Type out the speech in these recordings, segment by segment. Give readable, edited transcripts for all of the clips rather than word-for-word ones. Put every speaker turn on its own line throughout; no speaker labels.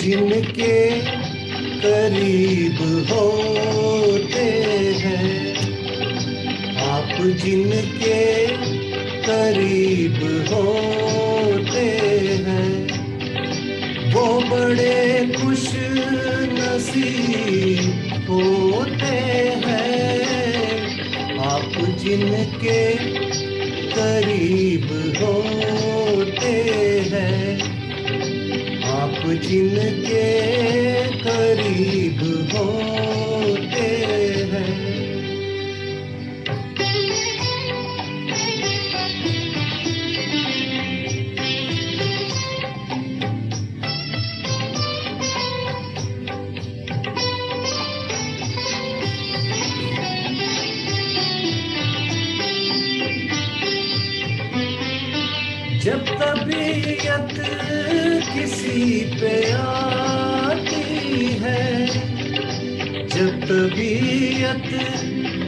जिनके करीब होते हैं, आप जिनके करीब होते हैं, वो बड़े खुश नसीब होते हैं। आप जिनके करीब होते हैं, आप जिनके करीब होते हैं। जब तबीयत किसी पे आती है, जब तबीयत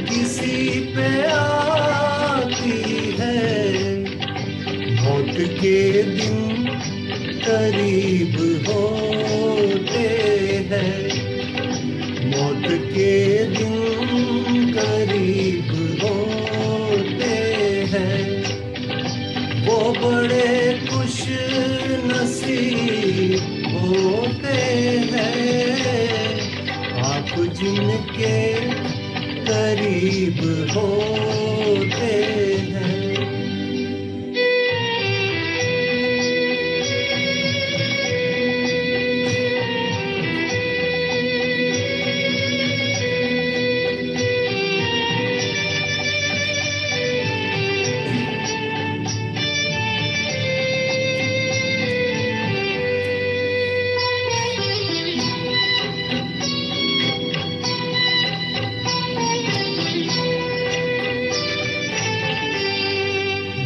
किसी पे आती है, मौत के दिन करीब होते हैं, मौत के दिन करीब होते हैं, वो बड़े खुश नसीब होते हैं। आप जिनके करीब होते हैं।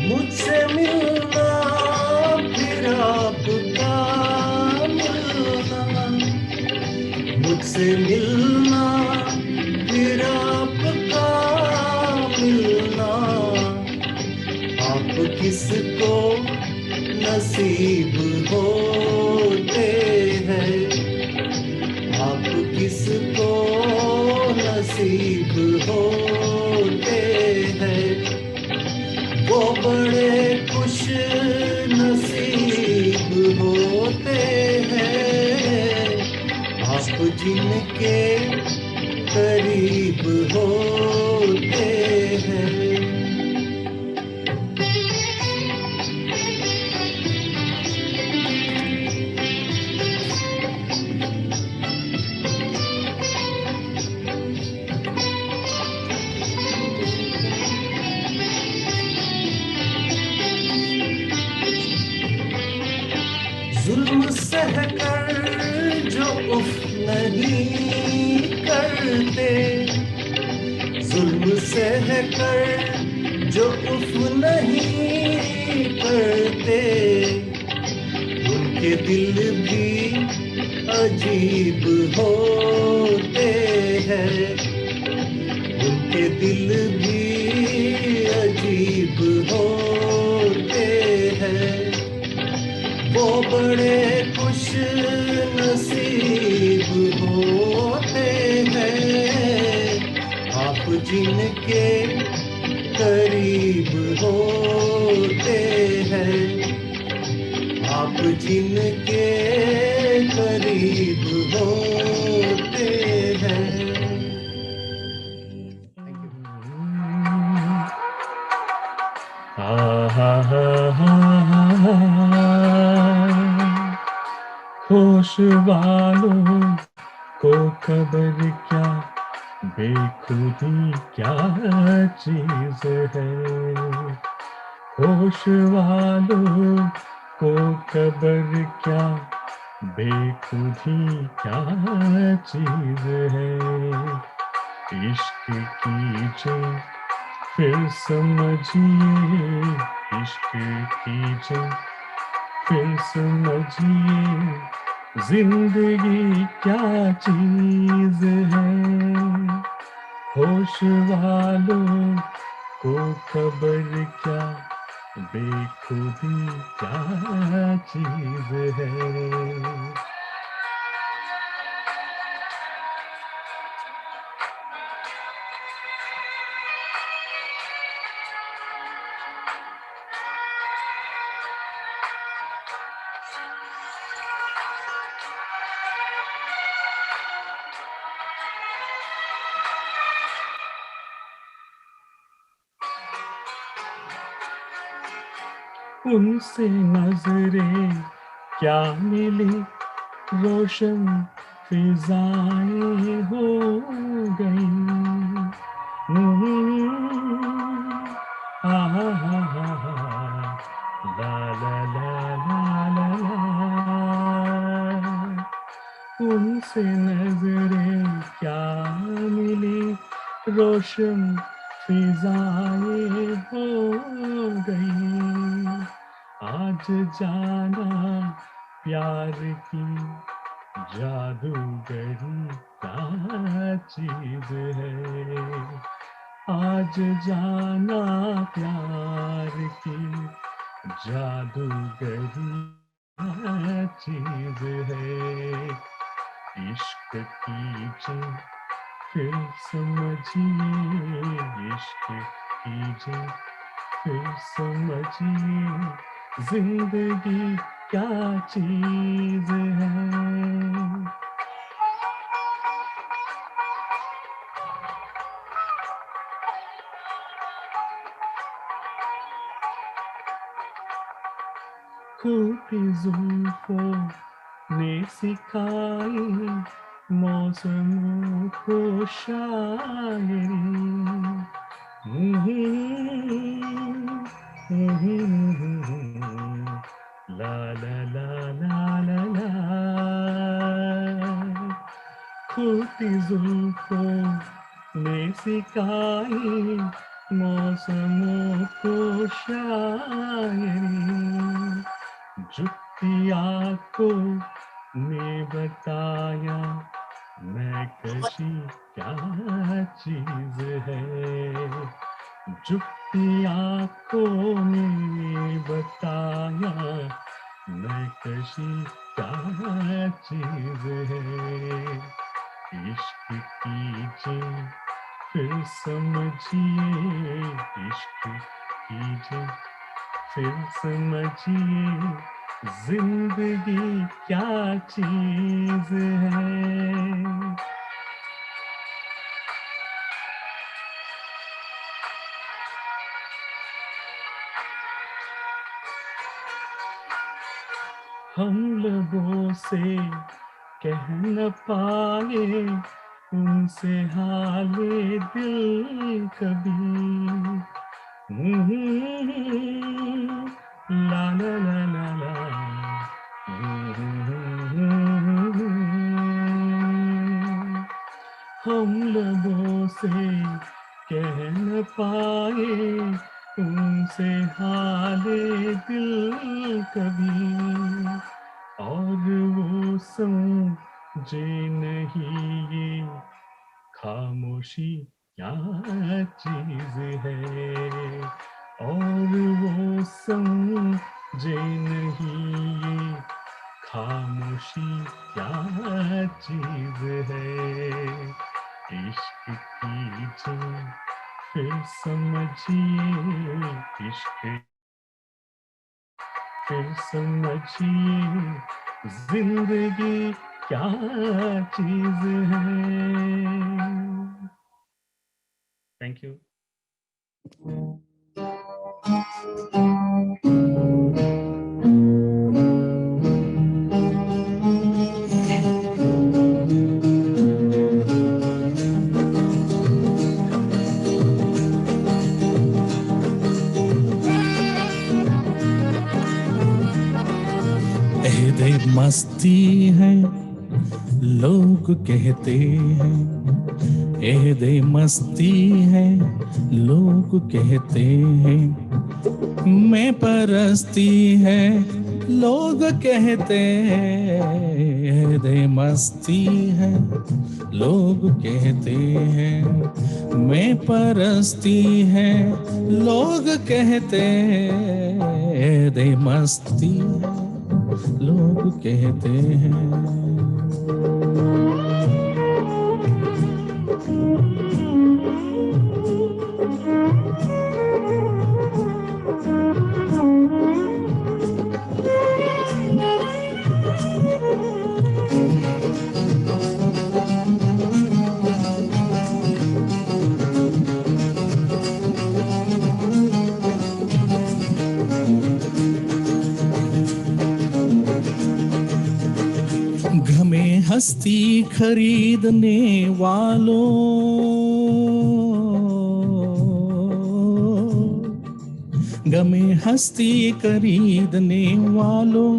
मुझसे मिलना फिर आपका मिलना, मुझसे मिलना फिर आपका मिलना, आप किसको नसीब होते हैं, आप किसको नसीब होते हैं, वो बड़े खुश नसीब होते हैं। आप जिनके करीब होते हैं। जुल्म सहकर जो उफ नहीं करते, जुल्म सहकर जो उफ नहीं करते, उनके दिल भी अजीब होते हैं, उनके दिल भी अजीब होते हैं, वो बड़े खुश नसीब होते हैं। आप जिनके करीब होते हैं, आप जिनके करीब होते हैं।
होश वालों को खबर क्या, बेखुदी क्या चीज है। होश वालों को खबर क्या, बेखुदी क्या चीज है। इश्क कीजिए फिर समझिए, इश्क कीजिए फिर समझिए, जिंदगी क्या चीज है। होश वालों को खबर क्या, बेखुदी क्या चीज है। उनसे नजरें क्या मिली, रोशन फिजाएं हो गई। हा हा हा हा हा, ला ला ला ला ला ला। उनसे नजरें क्या मिली, रोशन फिजाएं हो गई। आज जाना प्यार की जादूगरी क्या चीज है। आज जाना प्यार की जादूगरी क्या चीज है। इश्क कीजिए फिर समझिए, इश्क कीजिए फिर समझिए, जिंदगी क्या चीज है। खूबी जुल्फों ने सिखाई मौसमों को शायरी। ला ला ला ला ला ला। खूबी जुल्फों ने सिखाई मौसमों को शायरी। झुकती आंखों ने बताया मैं कशी क्या चीज है। झुकती आंखों ने बताया मैं कशी क्या चीज है। इश्क कीजिए फिर समझिए, इश्क कीजिए फिर समझिए, जिंदगी क्या चीज है। हम लबों से कह न पाए उनसे हाले दिल कभी। ला ला ला ला ला। हम लबों से कह न पाए उनसे हाले दिल कभी। और वो समझे नहीं ये खामोशी क्या चीज है। और वो समझे नहीं ये खामोशी क्या चीज है। इश्क कीजिए फिर समझिए, इश्क फिर समझिए, जिंदगी क्या चीज है। Thank you.
एहदे मस्ती है लोग कहते हैं, एहदे मस्ती है लोग कहते हैं। मैं परस्ती है लोग कहते हैं, एहदे मस्ती है लोग कहते हैं। मैं परस्ती है लोग कहते हैं, एहदे मस्ती है लोग कहते हैं। हस्ती खरीदने वालों, गमे हस्ती खरीदने वालों,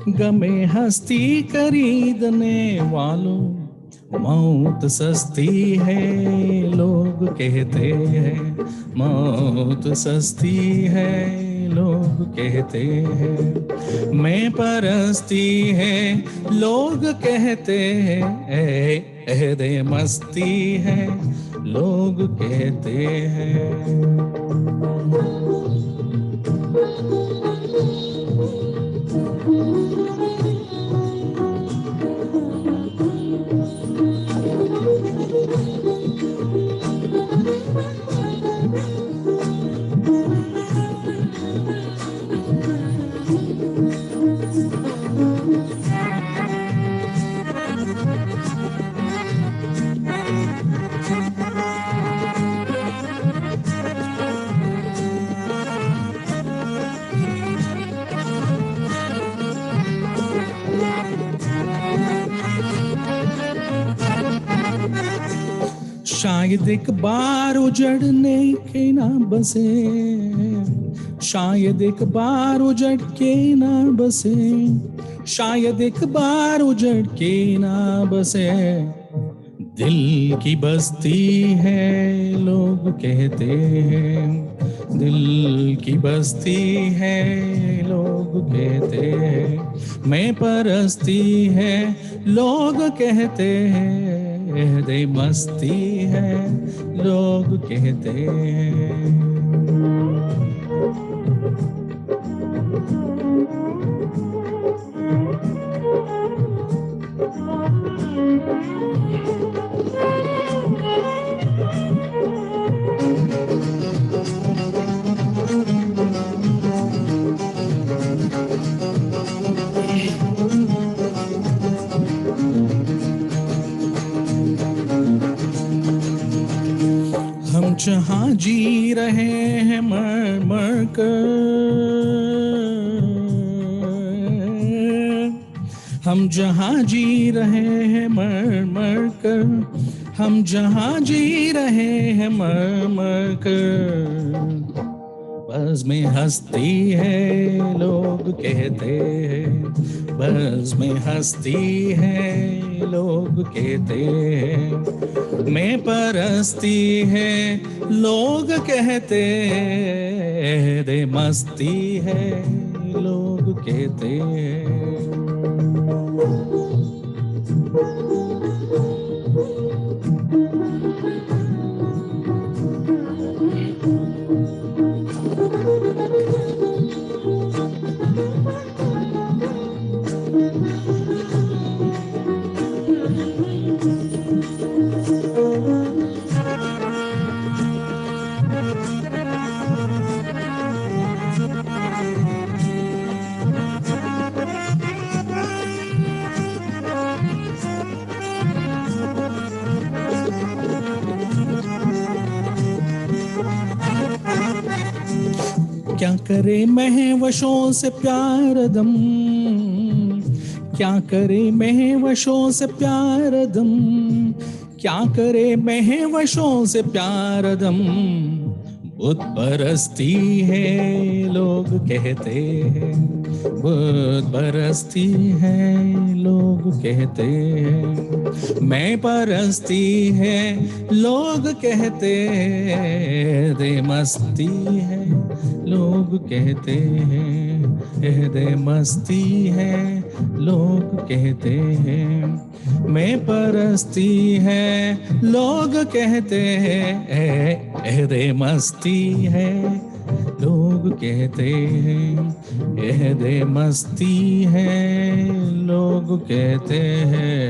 गमे हस्ती खरीदने वालों, मौत सस्ती है लोग कहते हैं, मौत सस्ती है लोग कहते हैं, मैं परस्ती है लोग कहते हैं, एहदे मस्ती है लोग कहते हैं। शायद एक बार उजड़ने के ना बसे, शायद एक बार उजड़ के ना बसे, शायद एक बार उजड़ के ना बसे, दिल की बस्ती है लोग कहते हैं, दिल की बस्ती है लोग कहते हैं, मैं परस्ती है लोग कहते हैं, एहदे मस्ती है लोग कहते हैं। हम जहाँ जी रहे हैं मर मर कर, हम जहाँ जी रहे हैं मर मर कर, हम जहाँ जी रहे हैं मर मर कर, बस में हस्ती है लोग कहते हैं, बस में हस्ती है लोग कहते हैं, मैं परस्ती है लोग कहते हैं, दे मस्ती है लोग कहते हैं। क्या करे महवशों से प्यार दम, क्या करे महवशों से प्यार दम, क्या करे महवशों से प्यार दम, बुत परस्ती है लोग कहते हैं, बुत परस्ती है लोग कहते हैं, मैं परस्ती है लोग कहते हैं, दे मस्ती है लोग कहते हैं, दे मस्ती है लोग कहते हैं, मैं परस्ती है लोग कहते हैं, दे मस्ती है लोग कहते हैं, दे मस्ती है लोग कहते हैं।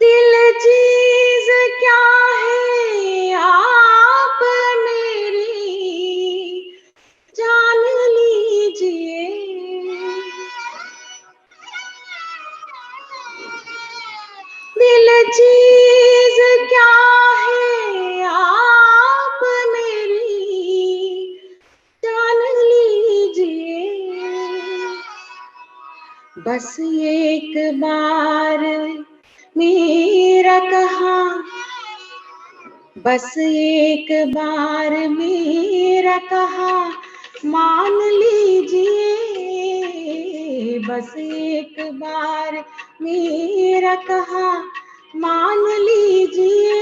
दिल चीज चीज क्या है आप मेरी जान लीजिए, बस एक बार मेरा कहा, बस एक बार मेरा कहा मान लीजिए, बस एक बार मेरा कहा मान लीजिए,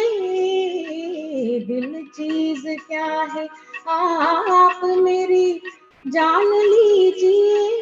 दिल चीज क्या है आप मेरी जान लीजिए।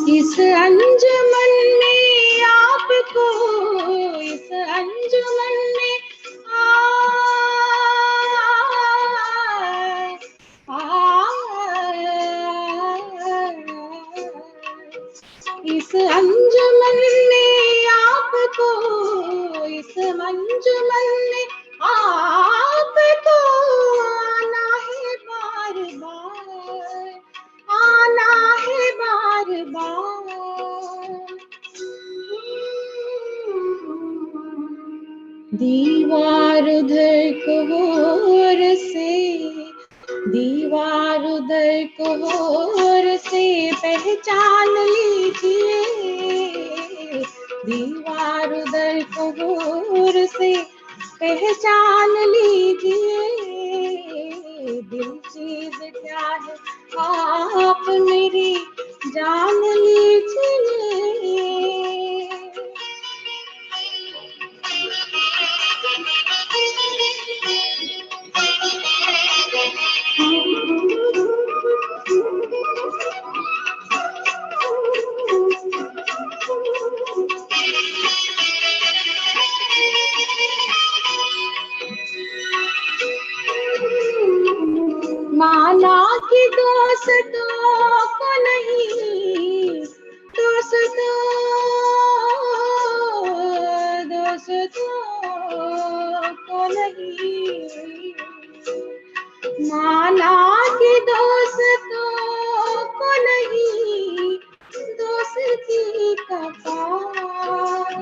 इस अंजुमन में आपको, इस अंजुमन में इस अंजुमन में आपको, इस अंजुमन में आपको आना है बार बार, आना है बार बार। दीवार उधर को और से, दीवार उधर को और से पहचान लीजिए, दीवार उधर को और से पहचान लीजिए, दिल चीज क्या है आप मेरी जान लीजिए। माना कि दोस्तों को नहीं, दोस्तों को नहीं, माना कि दोस्तों को नहीं, दोस्ती का पास,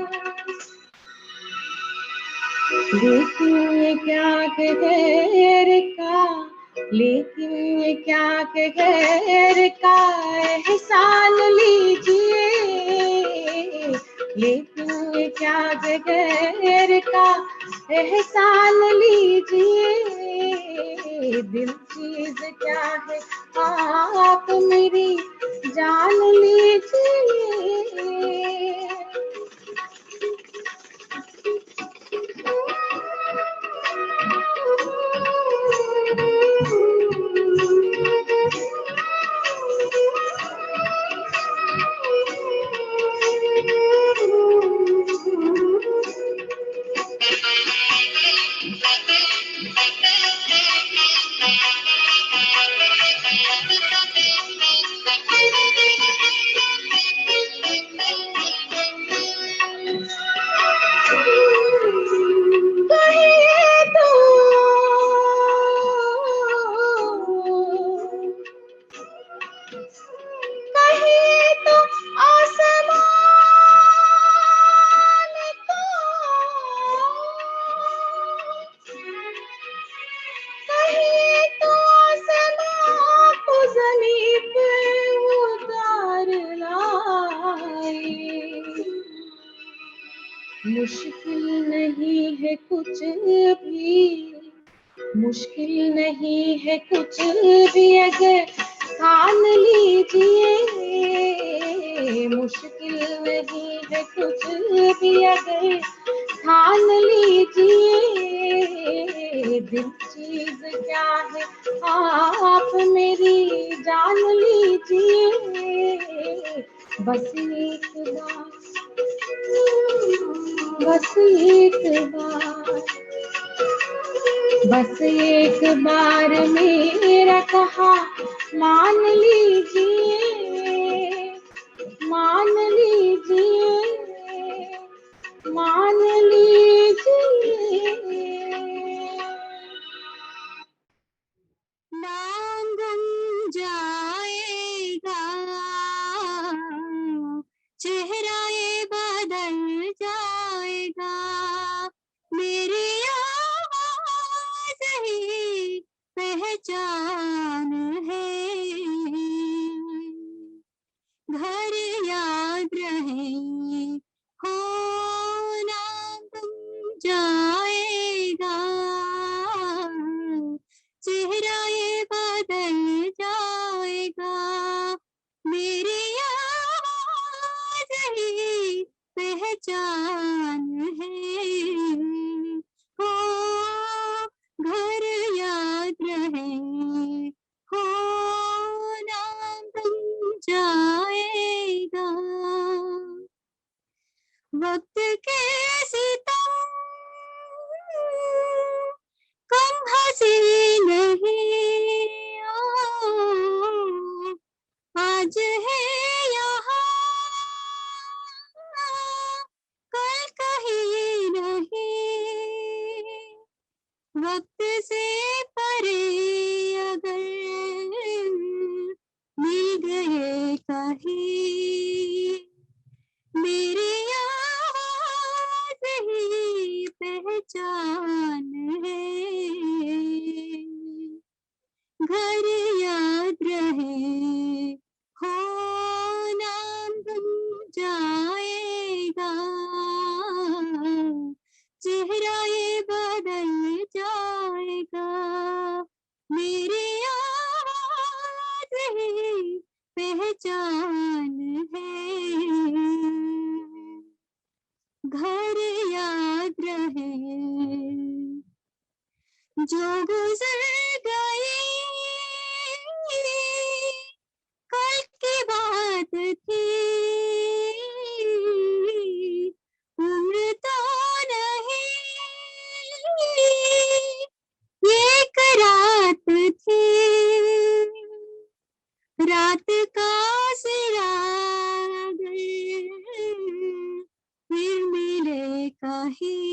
लेकिन ये क्या के गैर का, लेकिन ये क्या के गैर का एहसान लीजिए, लेकिन ये क्या के गैर का एहसान लीजिए, दिल चीज क्या है आप मेरी जान लीजिए। मुश्किल नहीं है कुछ भी, मुश्किल नहीं है कुछ भी अगर ठान लीजिए, मुश्किल नहीं है कुछ भी अगर ठान लीजिए, दिल चीज क्या है आप मेरी जान लीजिए। लीजिए बस एक बार, बस एक बार, बस एक बार मेरा कहा मान लीजिए, मान लीजिए, मान लीजिए।
नाम गुम जाएगा, चेहरा ये बदल जाएगा, मेरी आवाज़ ही पहचान है, घर याद रहे हो नाम गुम जाएगा, चेहरा ये बदल जाएगा, मेरी आवाज़ ही पहचान है, हो घर याद रहे हो नाम गुम जाएगा। वक्त के सितम कम हंसी नहीं, आज है यहाँ कल कहीं नहीं, वक्त से परे अगर मिल गए कहीं, मेरी आवाज़ ही पहचान है, घर याद रहे हो नाम गुम जाएगा, चेहरा ये बदल जाएगा, मेरी आवाज़ ही पहचान है, घर याद रहे जो गुजर गई कल की बात थी, उम्र तो नहीं एक रात थी, रात का सिरा फिर मिले कहीं,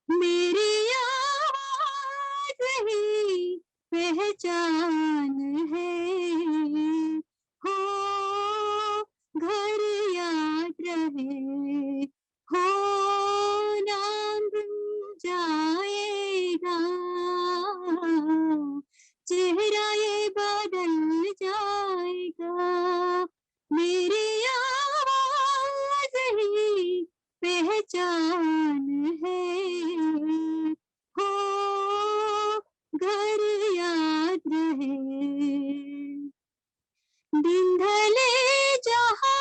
मेरी आवाज़ ही पहचान है, हो घर याद रहे हो नाम गुम जाएगा, चेहरा ये बदल जाएगा, मेरी आवाज़ ही पहचान है, हो घर याद रहे, दिन ढले जहाँ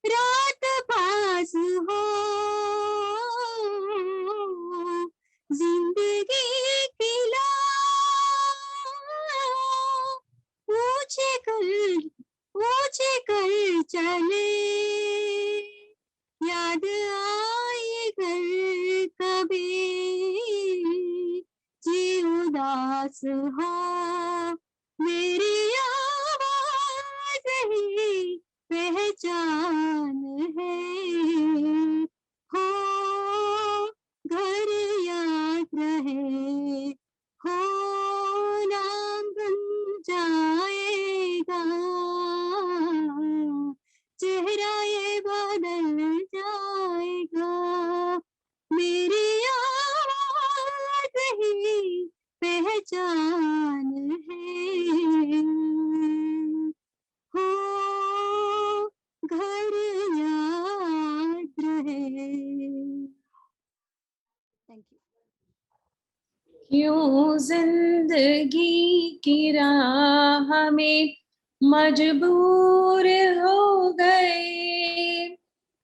रात पास हो, जिंदगी खिला ऊंचे कर चले, याद आए घर कभी जी उदास हो, मेरी आवाज़ ही पहचान है, हो घर याद रहे हो नाम बन जाएगा, चेहरा ये बदल जाएगा, मेरी आवाज़ ही पहचान है, हो घर याद रहे। Thank you.
क्यों जिंदगी की राह में मजबूर हो गए,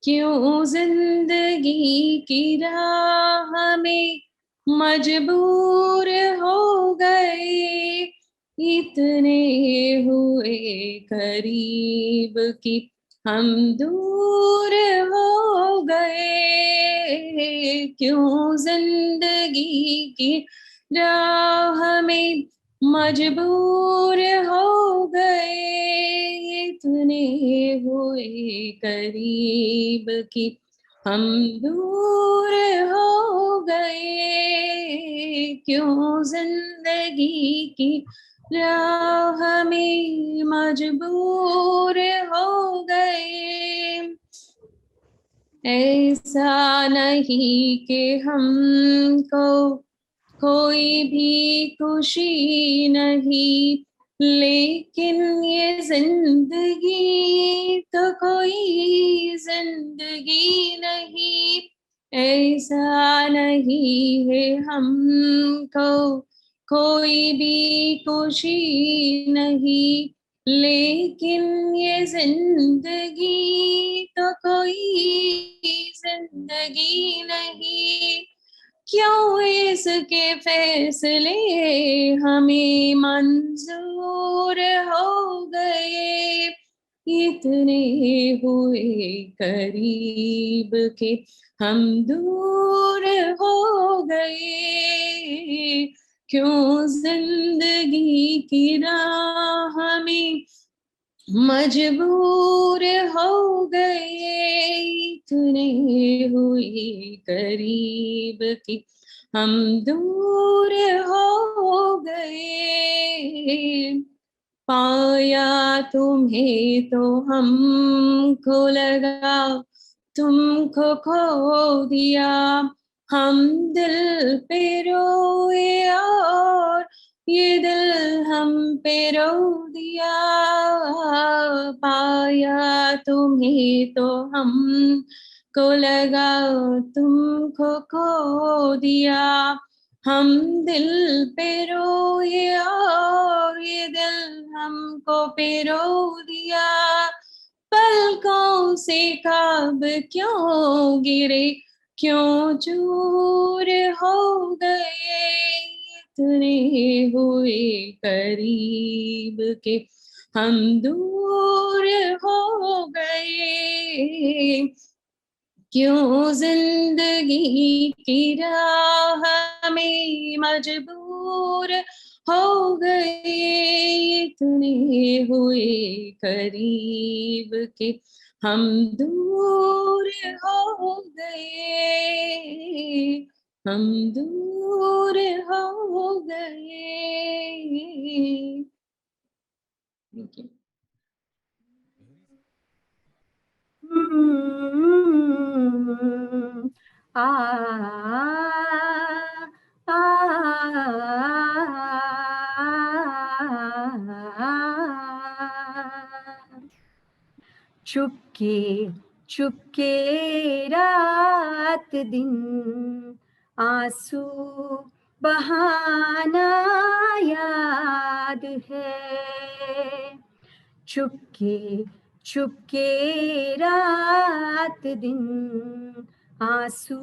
क्यों जिंदगी की राह में मजबूर हो गए, इतने हुए करीब कि हम दूर हो गए। क्यों जिंदगी की राह में मजबूर हो गए, इतने हुए करीब कि हम दूर हो गए। क्यों जिंदगी की राह में मजबूर हो गए। ऐसा नहीं कि हमको कोई भी खुशी नहीं, लेकिन ये जिंदगी तो कोई जिंदगी नहीं। ऐसा नहीं है हमको कोई भी खुशी नहीं, लेकिन ये जिंदगी तो कोई जिंदगी नहीं। क्यों इसके फैसले हमें मंजूर हो गए, इतने हुए करीब के हम दूर हो गए। क्यों जिंदगी की राह में मजबूर हो गए, इतने हुए करीब कि हम दूर हो गए। पाया तुम्हें तो हमको लगा तुमको खो दिया, हम दिल पे रोए और ये दिल हम पे रो दिया। पाया तुम्हें तो हम को लगा तुमको खो दिया, हम दिल पे रोए और ये दिल हमको पे रो दिया। पलकों से ख्वाब क्यों गिरे, क्यों चूर हो गए, इतने हुए करीब के हम दूर हो गए। क्यों जिंदगी की राह में मजबूर हो गए, इतने हुए करीब के हम दूर हो गए, हम दूर हो गए। Thank you.
आ आ चुपके चुपके रात दिन आंसू बहाना याद है। चुपके चुपके रात दिन आंसू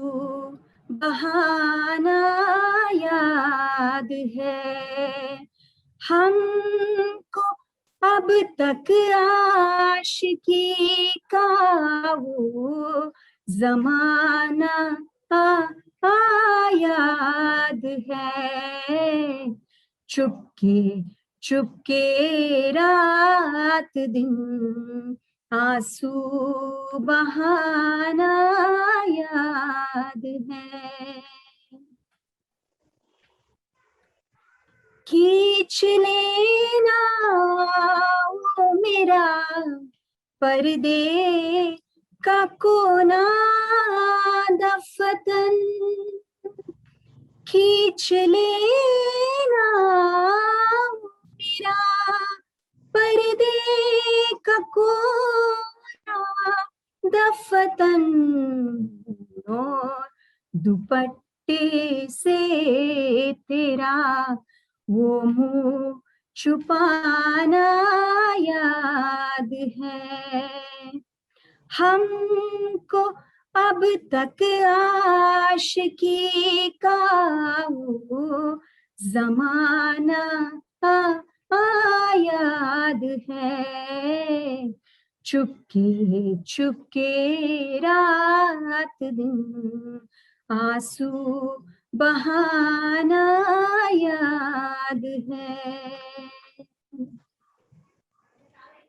बहाना याद है। हमको अब तक आशिकी का वो जमाना याद है। चुपके चुपके रात दिन आंसू बहाना याद है। खींच लेना वो मेरा पर्दे का कोना दफतन, खींच लेना मेरा पर्दे का कोना दफतन, और दुपट्टे से तेरा वो मुंह छुपाना याद है। हमको अब तक आशिकी का वो जमाना याद है, चुपके चुपके रात दिन आंसू बहाना याद है।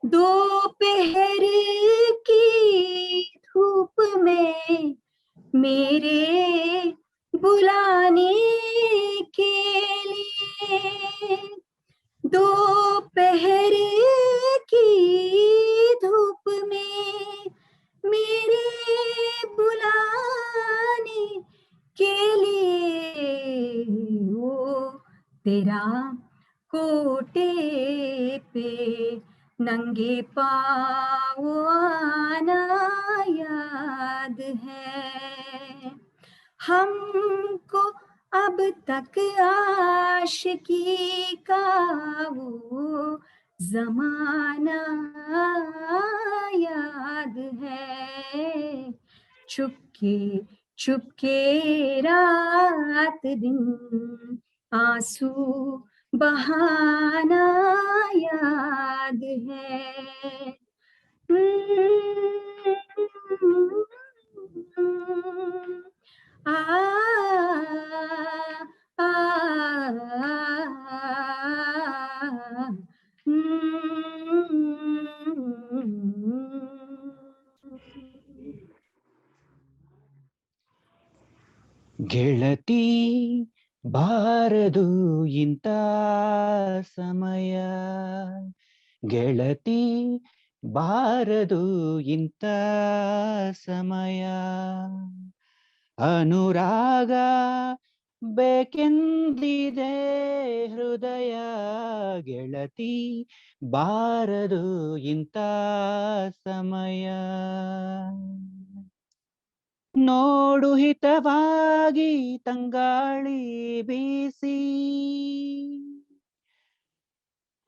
दोपहर की धूप में मेरे बुलाने के लिए, दोपहर की धूप में मेरे बुलाने के लिए, वो तेरा कोटे पे नंगे पाँव आना याद है। हमको अब तक आशिकी का वो जमाना याद है, चुपके चुपके रात दिन आंसू बहाना याद है।
ಗೆಳತಿ ಬಾರದು ಇಂಥ ಸಮಯ, ಗೆಳತಿ ಬಾರದು ಇಂಥ ಸಮಯ, ಅನುರಾಗ ಬೇಕೆಂದಿದೆ ಹೃದಯ, ಗೆಳತಿ ಬಾರದು ಇಂಥ ಸಮಯ. ನೋಡು ಹಿತವಾಗಿ ತಂಗಾಳಿ ಬೀಸಿ,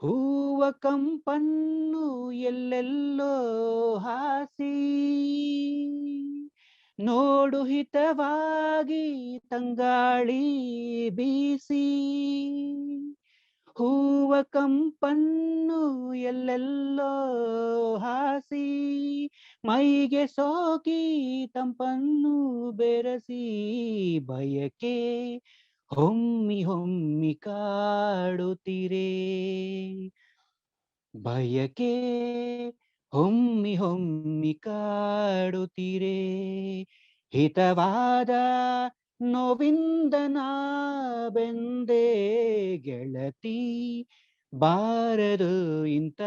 ಹೂವ ಕಂಪನ್ನು ಎಲ್ಲೆಲ್ಲೋ ಹಾಸಿ, ನೋಡು ಹಿತವಾಗಿ ತಂಗಾಳಿ ಬೀಸಿ, ಹೂವ ಕಂಪನ್ನು ಎಲ್ಲೆಲ್ಲೋ ಹಾಸಿ, ಮೈಗೆ ಸೋಕಿ ತಂಪನ್ನು ಬೆರೆಸಿ, ಬಯಕೆ ಹೊಮ್ಮಿ ಹೊಮ್ಮಿ ಕಾಡುತ್ತಿರೆ, ಬಯಕೆ ಹೊಮ್ಮಿ ಹೊಮ್ಮಿ ಕಾಡುತ್ತಿರೆ, ಹಿತವಾದ ನೋವಿಂದನ ಬೆಂದೆ ಗೆಳತಿ ಬಾರದು ಇಂಥ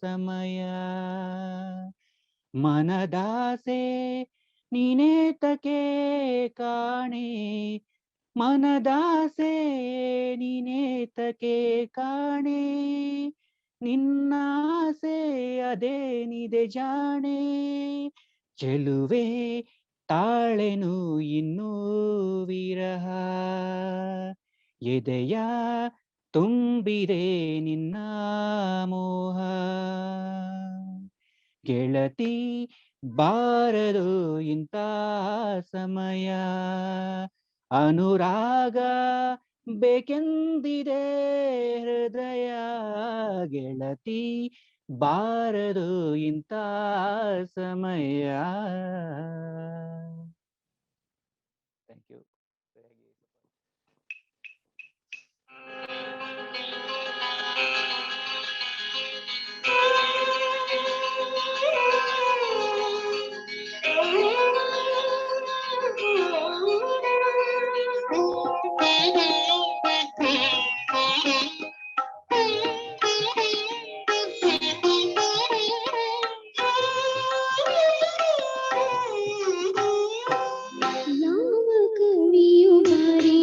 ಸಮಯ, ಮನದಾಸೆ ನೀನೇತಕ್ಕೆ ಕಾಣೆ, ಮನದಾಸೆ ನೀನೇತಕ್ಕೆ ಕಾಣೆ, ನಿನ್ನಾಸೆ ಅದೇನಿದೆ ಜಾಣೆ, ಚೆಲುವೆ ತಾಳೆನು ಇನ್ನೂ ವಿರಹ, ಎದೆಯ ತುಂಬಿದೆ ನಿನ್ನ ಮೋಹ, ಗೆಳತಿ ಬಾರದು ಇಂಥ ಸಮಯ, ಅನುರಾಗ ಬೇಕೆಂದಿದೆ ಹೃದಯ, ಗೆಳತಿ ಬಾರದು ಇಂಥ ಸಮಯ. Thank you.
ಯಾವ ಕವಿಯು ಬಾರಿ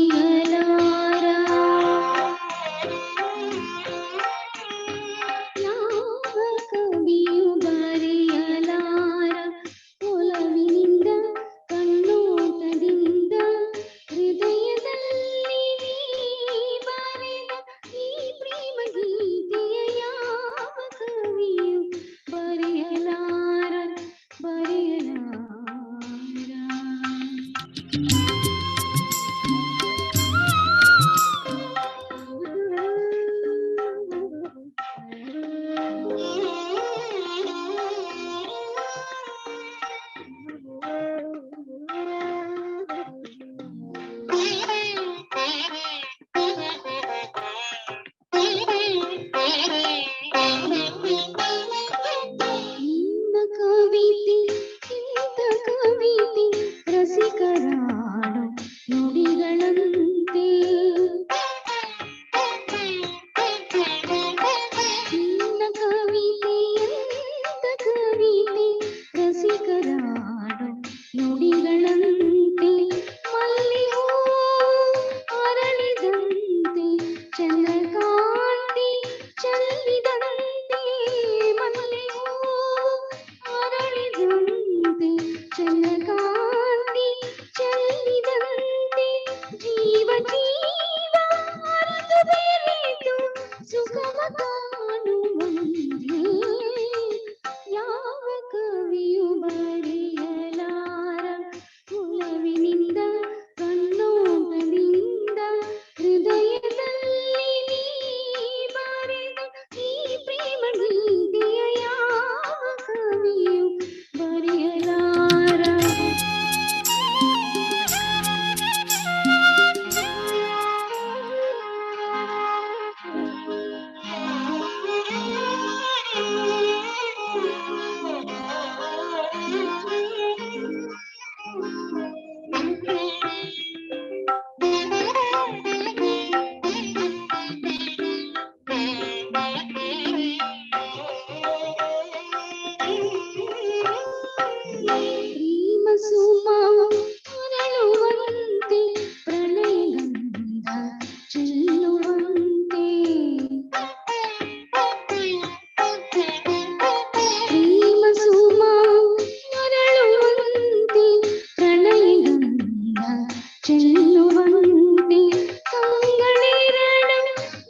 ಚೆಲ್ಲುವಂತೆ ಕಂಗಳಿರಳು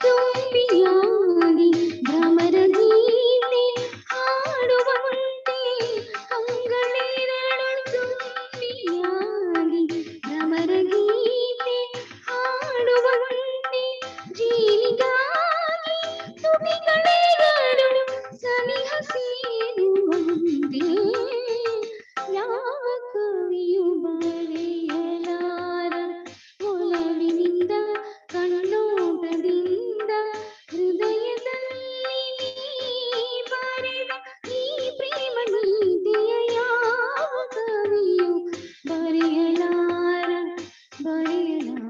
ತುಂಬಿಯಾಗಿ ಭ್ರಮರ ಗೀತೆ ಹಾಡುವಂತೆ ಕಂಗಳಿರಳು ತುಂಬಿಯಾಗಿ ಭ್ರಮರ ಗೀತೆ ಹಾಡುವಂತೆ ಜೀವಿಗಾಗಿ ತುಟಿಗಳೆರಡು ಸನಿಹ ಸೇರುವಂತೆ ಯಾವ ಕವಿಯು ಬರೆಯಲಾರ ಒಲವಿನಿಂದ ಕಣ್ಣೋಟದಿಂದ ಹೃದಯದಲ್ಲಿ ನೀ ಬರೆದ ಈ ಪ್ರೇಮ ನೀತಿಯ ಯಾವ ಕವಿಯು ಬರೆಯಲಾರ ಬರೆಯಲಾರ.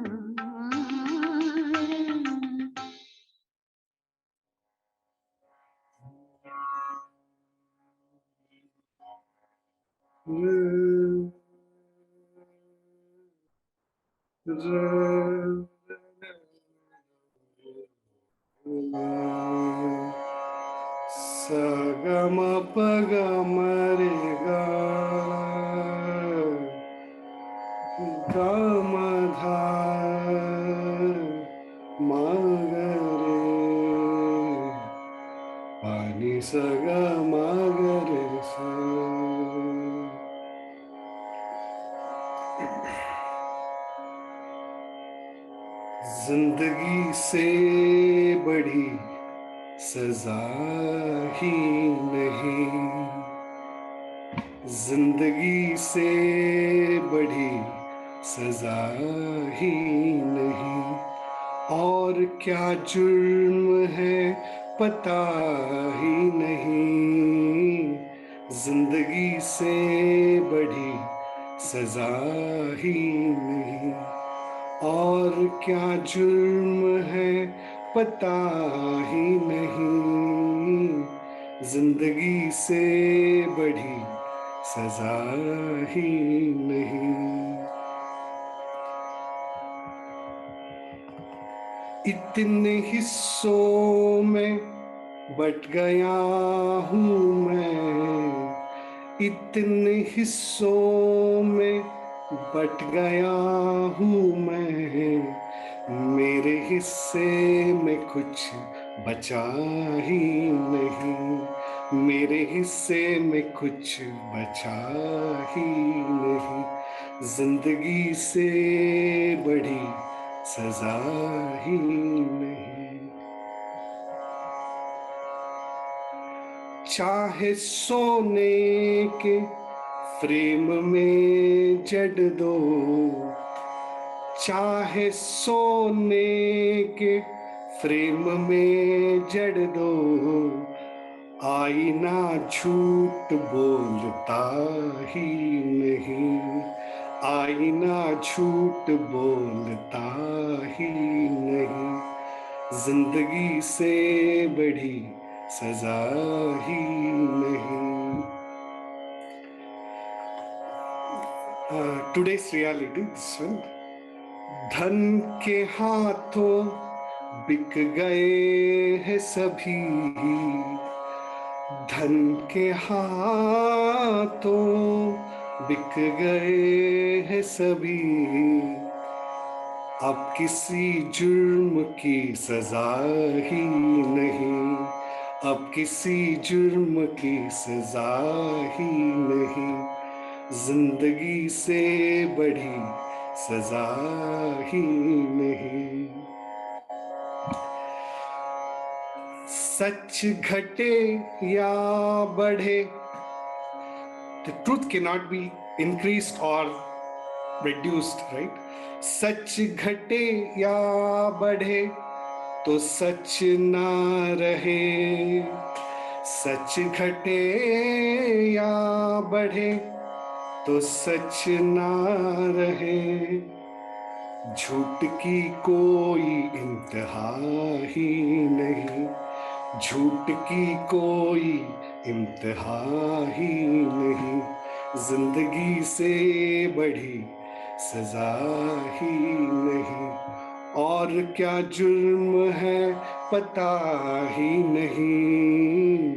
सगम पगम रे गा गम धा मगरे पानी सग मगरे सा. जिंदगी से बड़ी सजा ही नहीं, जिंदगी से बड़ी सजा ही नहीं, और क्या जुर्म है पता ही नहीं, जिंदगी से बड़ी सजा ही नहीं, और क्या जुर्म है पता ही नहीं, जिंदगी से बड़ी सजा ही नहीं. इतने हिस्सों में बट गया हूँ मैं, इतने हिस्सों में बट गया हूँ मैं, मेरे हिस्से में कुछ बचा ही नहीं, मेरे हिस्से में कुछ बचा ही नहीं, जिंदगी से बड़ी सजा ही नहीं. चाहे सोने के फ्रेम में जड़ दो, चाहे सोने के फ्रेम में जड़ दो, आईना झूठ बोलता ही नहीं, आईना झूठ बोलता ही नहीं, जिंदगी से बड़ी सजा ही नहीं. Today's reality, this one. धन के हाथों बिक गए हैं सभी, धन के हाथों बिक गए हैं सभी, अब किसी जुर्म की सजा ही नहीं, अब किसी जुर्म की सजा ही नहीं, जिंदगी से बड़ी सजा ही नहीं. सच घटे या बढ़े, the truth cannot be increased or reduced, right? सच घटे या बढ़े तो सच ना रहे, सच घटे या बढ़े तो सच ना रहे, झूठ की कोई इंतहा ही नहीं, झूठ की कोई इंतहा ही नहीं, जिंदगी से बड़ी सजा ही नहीं, और क्या जुर्म है पता ही नहीं,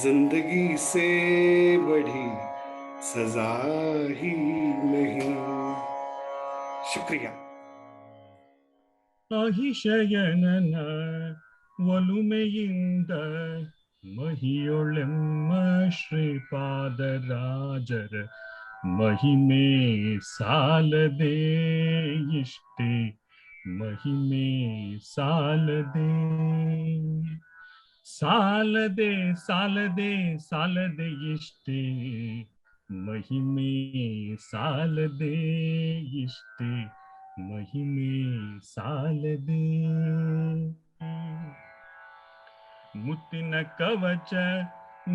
जिंदगी से बड़ी सजा ही नहीं. ಶುಕ್ರಿಯಾ.
ಅಹಿಶಯನನ ಒಲುಮೆಯಿಂದ ಮಹಿಯೊಳೆಮ್ಮ ಶ್ರೀಪಾದರಾಜರ ಮಹಿಮೆ ಸಾಲದೆ ಇಷ್ಟೇ, ಮಹಿಮೆ ಸಾಲದೆ ಸಾಲದೆ ಸಾಲದೆ ಸಾಲದೆ ಇಷ್ಟೇ, ಮಹಿಮೆ ಸಾಲದೆ ಇಷ್ಟೇ, ಮಹಿಮೆ ಸಾಲದೆ. ಮುತ್ತಿನ ಕವಚ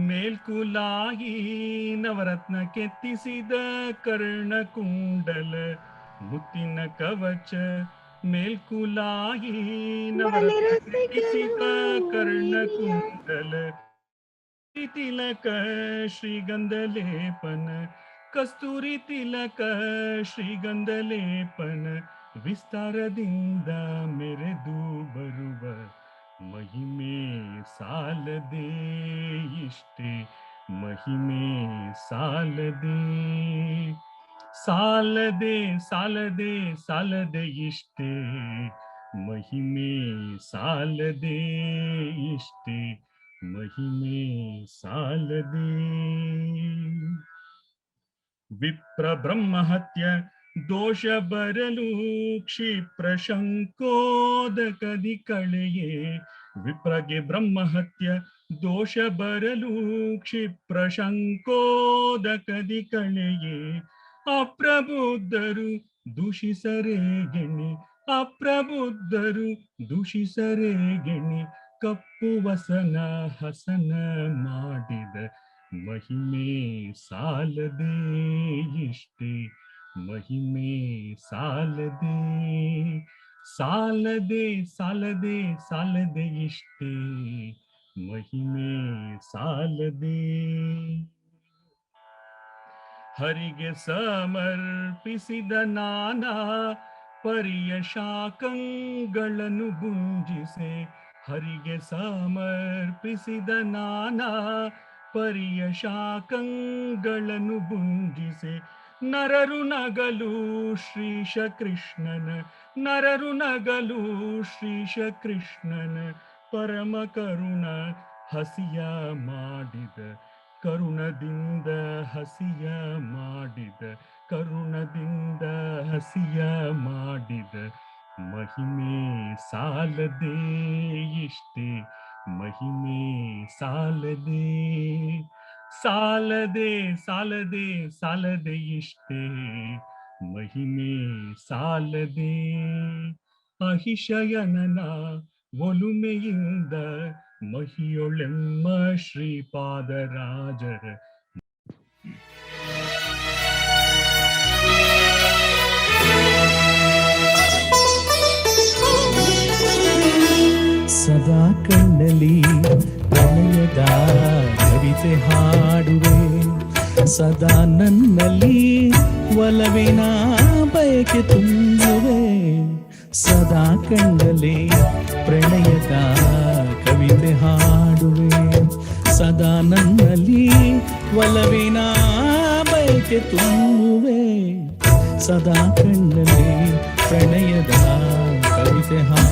ಮೇಲ್ಕುಲಾಗಿ ನವರತ್ನ ಕೆತ್ತಿಸಿದ ಕರ್ಣಕುಂಡಲ, ಮುತ್ತಿನ ಕವಚ ಮೇಲ್ಕುಲಾಗಿ ನವರತ್ನ ಕೆತ್ತಿಸಿದ ಕರ್ಣಕುಂಡಲ, ತಿಲಕ ಶ್ರೀಗಂಧಲೇಪನ, ಕಸ್ತೂರಿ ತಿಲಕ ಶ್ರೀಗಂಧಲೇಪನ, ವಿಸ್ತಾರದಿಂದ ಮೆರೆದು ಬರುವ ಮಹಿಮೆ ಸಾಲದೆ ಇಷ್ಟೇ, ಮಹಿಮೆ ಸಾಲದೆ ಸಾಲದೆ ಸಾಲದೆ ಸಾಲದೆ ಇಷ್ಟೇ, ಮಹಿಮೆ ಸಾಲದೆ ಇಷ್ಟೇ, ಮಹಿಮೆ ಸಾಲದೆ. ವಿಪ್ರ ಬ್ರಹ್ಮಹತ್ಯ ದೋಷ ಬರಲು ಕ್ಷಿಪ್ರ ಶಂಕೋದಕದಿ ಕಳೆಯೇ, ವಿಪ್ರಗೆ ಬ್ರಹ್ಮಹತ್ಯ ದೋಷ ಬರಲು ಕ್ಷಿಪ್ರ ಶಂಕೋದಕದಿ ಕಳೆಯೇ, ಅಪ್ರಬುದ್ಧರು ದೂಷಿಸರೇ ಗೆಣಿ, ಅಪ್ರಬುದ್ಧರು ದೂಷಿಸರೇ ಗೆಣಿ, ಕಪ್ಪು ವಸನ ಹಸನ ಮಾಡಿದ ಮಹಿಮೆ ಸಾಲದೆ ಇಷ್ಟೇ, ಮಹಿಮೆ ಸಾಲದೆ ಸಾಲದೆ ಸಾಲದೆ ಸಾಲದೆ ಇಷ್ಟೇ, ಮಹಿಮೆ ಸಾಲದೆ. ಹರಿಗೆ ಸಮರ್ಪಿಸಿದ ನಾನಾ ಪರಿಯ ಶಾಖಗಳನ್ನು ಭುಂಜಿಸೆ, ಹರಿಗೆ ಸಮರ್ಪಿಸಿದ ನಾನಾ ಪರಿಯ ಶಾಖಗಳನ್ನು ಭುಂಜಿಸೆ, ನರರು ನಗಲು ಶ್ರೀಶ ಕೃಷ್ಣನ, ನರರು ನಗಲು ಶ್ರೀಶ ಕೃಷ್ಣನ, ಪರಮ ಕರುಣ ಹಸಿಯ ಮಾಡಿದ, ಕರುಣದಿಂದ ಹಸಿಯ ಮಾಡಿದ, ಕರುಣದಿಂದ ಹಸಿಯ ಮಾಡಿದ ಮಹಿಮೆ ಸಾಲದೆ ಇಷ್ಟೇ, ಮಹಿಮೆ ಸಾಲದೆ ಸಾಲದೆ ಸಾಲದೆ ಸಾಲದೆ ಇಷ್ಟೇ, ಮಹಿಮೆ ಸಾಲದೆ. ಅಹಿಶಯನನ ಒಲುಮೆಯಿಂದ ಮಹಿಯೊಳೆಮ್ಮ ಶ್ರೀಪಾದರಾಜರ ಸದಾ ಕಣ್ಣಲ್ಲಿ ಪ್ರಣಯದ ಕವಿತೆ ಹಾಡುವೆ, ಸದಾ ನನ್ನಲ್ಲಿ ಒಲವಿನ ಬಯಕೆ ತುಂಬುವೆ, ಸದಾ ಕಣ್ಣಲ್ಲಿ ಪ್ರಣಯದ ಕವಿತೆ ಹಾಡುವೆ, ಸದಾ ನನ್ನಲ್ಲಿ ಒಲವಿನ ಬಯಕೆ ತುಂಬುವೆ, ಸದಾ ಕಣ್ಣಲ್ಲಿ ಪ್ರಣಯದ ಕವಿತೆ ಹಾಡುವೆ.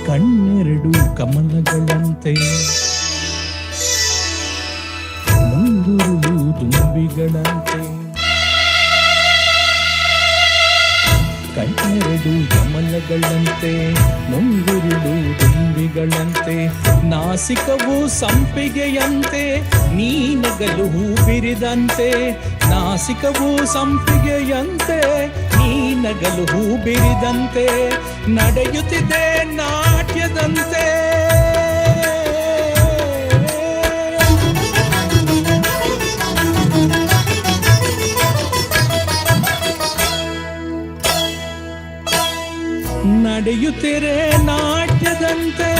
ಕಣ್ಣೆರಡು ಕಮಲಗಳಂತೆ, ಮುಂಗುರುಳು ದುಂಬಿಗಳಂತೆ, ಕಣ್ಣೆರಡು ಕಮಲಗಳಂತೆ, ಮುಂಗುರುಳು ದುಂಬಿಗಳಂತೆ, ನಾಸಿಕವು ಸಂಪಿಗೆಯಂತೆ, ನೀನಗಲು ಹೂ ಬಿರಿದಂತೆ, ನಾಸಿಕವು ಸಂಪಿಗೆಯಂತೆ, ನೀನಗಲು ಹೂ ಬಿರಿದಂತೆ, ನಡೆಯುತ್ತಿದೆ ನಾಟ್ಯದಂತೆ, ನಡೆಯುತ್ತಿರೆ ನಾಟ್ಯದಂತೆ,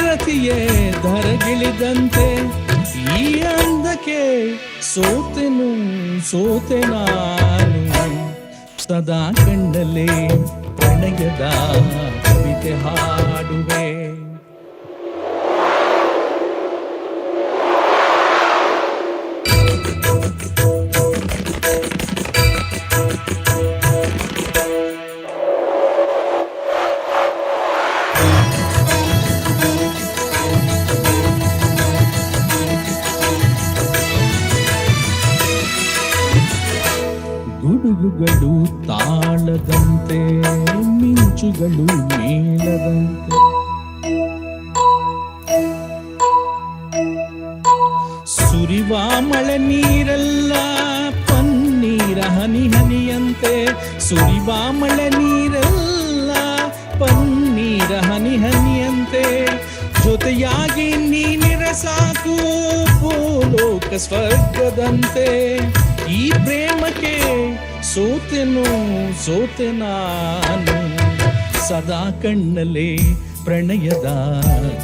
ರತಿಯೇ ಧರಗಿಳಿದಂತೆ ಈ ಅಂದಕ್ಕೆ ಸೋತೆ ನಾನು ಸದಾ ಕಣ್ಣಲ್ಲೇ ಪ್ರಣಯದ ಕವಿತೆ ಹಾಡುವೆ. ಗುಡುಗುಗಳು ತಾಳದಂತೆ ಮಿಂಚುಗಳು ಮೇಳದಂತೆ ಸುರಿವ ಮಳೆ ನೀರೆಲ್ಲ ಪನ್ನೀರ ಹನಿ ಹನಿಯಂತೆ ಸುರಿವ ಮಳೆ ನೀರೆಲ್ಲ ಪನ್ನೀರ ಹನಿ ಹನಿಯಂತೆ ಜೊತೆಯಾಗಿ ನೀನಿರ ಸಾಕು ಭೂಲೋಕ ಸ್ವರ್ಗದಂತೆ ಈ ಪ್ರೇಮಕ್ಕೆ ಸೋತೆ ನಾನು ಸದಾ ಕಣ್ಣಲ್ಲೇ ಪ್ರಣಯದ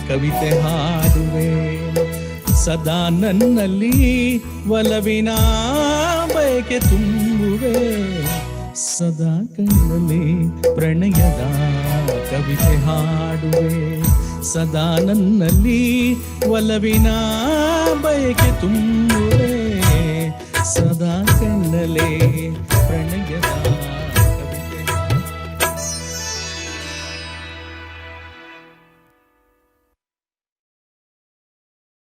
ಕವಿತೆ ಹಾಡುವೆ. ಸದಾ ನನ್ನಲ್ಲಿ ಒಲವಿನ ಬಯಕೆ ತುಂಬುವೆ. ಸದಾ ಕಣ್ಣಲ್ಲೇ ಪ್ರಣಯದ ಕವಿತೆ ಹಾಡುವೆ. ಸದಾ ನನ್ನಲ್ಲಿ ಒಲವಿನ ಬಯಕೆ ತುಂಬುವೆ. ಸದಾ ಕಣ್ಣಲೇ ಪ್ರಣಯದ